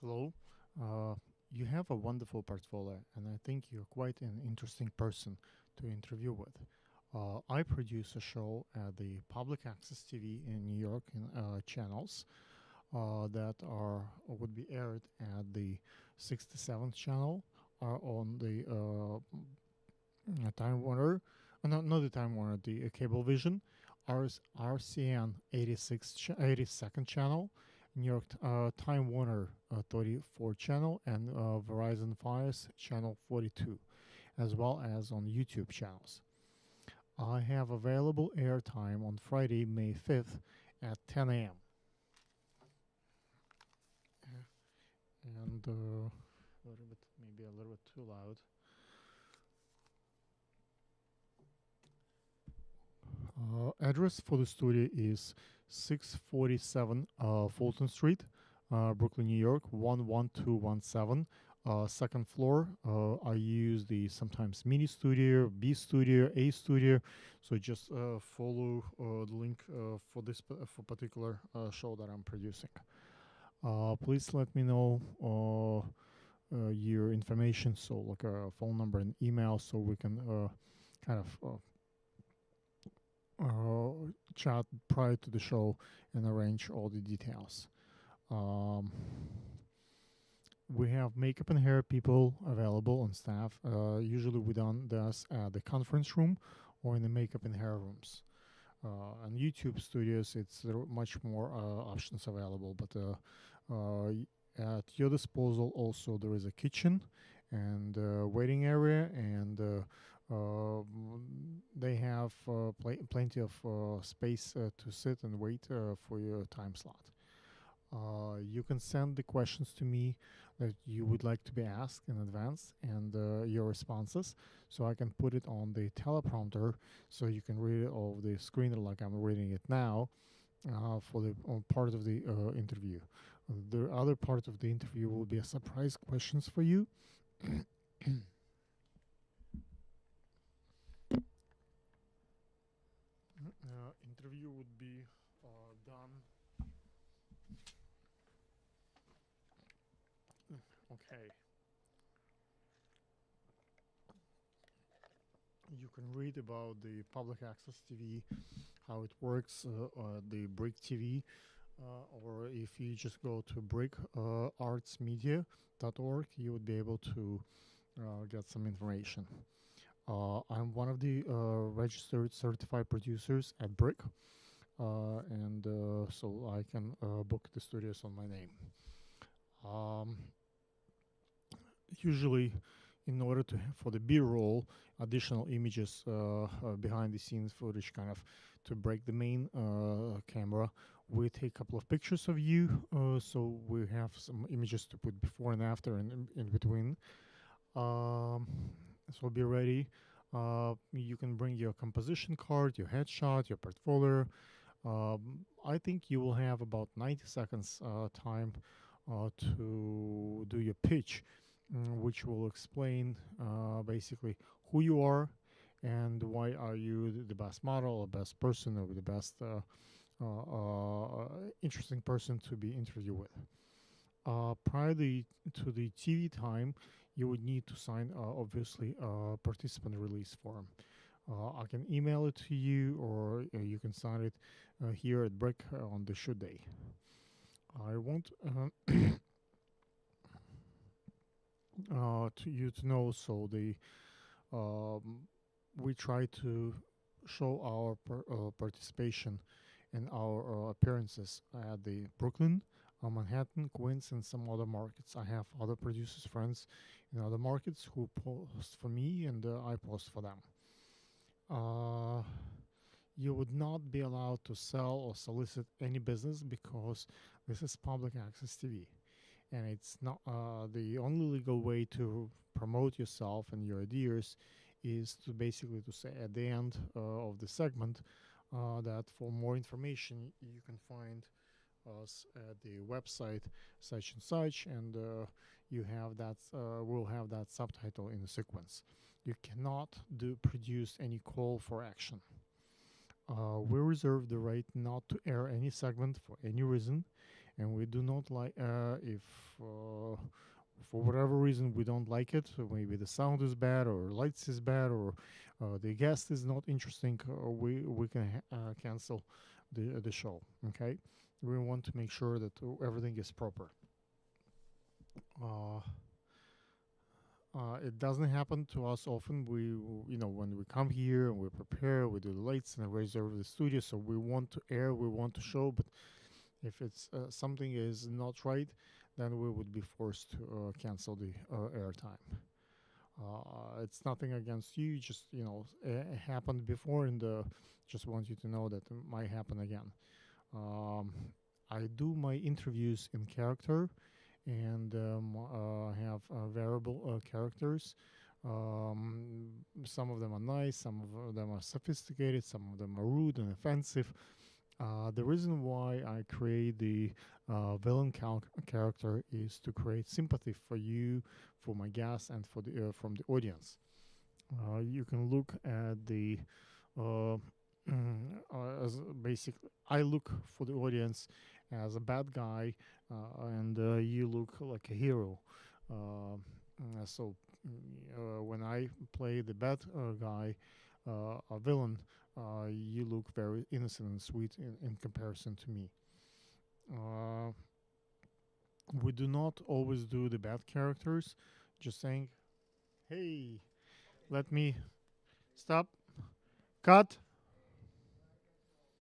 Hello. Uh, you have a wonderful portfolio, and I think you're quite an interesting person to interview with. I produce a show at the Public Access TV in New York in, channels that are would be aired at the 67th channel on the Time Warner, not the Time Warner, the Cablevision, RCN 82nd channel, New York Time Warner 34 channel, and Verizon Fios channel 42, as well as on YouTube channels. I have available airtime on Friday, May 5th at 10 a.m. And a little bit, maybe a little bit too loud. Address for the studio is 647 Fulton Street, Brooklyn, New York, 11217. Second floor. I use the sometimes mini studio, B studio, A studio. So just follow the link for this for particular show that I'm producing. Please let me know your information, so like a phone number and email, so we can kind of chat prior to the show and arrange all the details. Um, we have makeup and hair people available on staff. Usually we done this at the conference room or in the makeup and hair rooms. On YouTube studios, there are much more options available, but at your disposal also there is a kitchen and waiting area, and they have plenty of space to sit and wait for your time slot. You can send the questions to me that you would like to be asked in advance, and your responses, so I can put it on the teleprompter so you can read it off the screen like I'm reading it now for the part of the interview. The other part of the interview will be a surprise questions for you. Interview would be done. Okay. You can read about the public access TV, how it works, the Brick TV, or if you just go to brickartsmedia.org, you would be able to get some information. I'm one of the registered certified producers at Brick, and so I can book the studios on my name. Um, Usually, in order to for the B-roll, additional images, behind the scenes footage, kind of to break the main camera, we take a couple of pictures of you, so we have some images to put before and after and in between. Um, so be ready. You can bring your composition card, your headshot, your portfolio. I think you will have about 90 seconds time to do your pitch, which will explain basically who you are and why are you the best model, or best person, or the best interesting person to be interviewed with. Prior to the TV time, you would need to sign, obviously, a participant release form. I can email it to you, or you can sign it here at Brick on the shoot day. I want to you to know, so we try to show our participation and our appearances at the Brooklyn, Manhattan, Queens, and some other markets. I have other producers friends in other markets who post for me, and I post for them. You would not be allowed to sell or solicit any business, because this is public access TV, and it's not the only legal way to promote yourself and your ideas is to basically to say at the end of the segment that for more information you can find us at the website such and such, and you have that will have that subtitle in the sequence. You cannot produce any call for action. We reserve the right not to air any segment for any reason, and we do not like if for whatever reason we don't like it, maybe the sound is bad or lights is bad or the guest is not interesting, we can cancel the show. Okay, we want to make sure that everything is proper. Uh, it doesn't happen to us often. When we come here and we prepare, we do the lights and reserve the studio. So we want to air, we want to show, but if it's something is not right, then we would be forced to cancel the airtime. It's nothing against you. Just it happened before, and just want you to know that it might happen again. Um, I do my interviews in character and have variable characters. Some of them are nice, some of them are sophisticated, some of them are rude and offensive. The reason why I create the villain character is to create sympathy for you, for my guests, and for the from the audience. You can look at the uh, as basic. I look for the audience as a bad guy, and you look like a hero. So when I play the bad guy, a villain, you look very innocent and sweet in comparison to me. Uh, we do not always do the bad characters. Just saying, hey, let me stop, cut.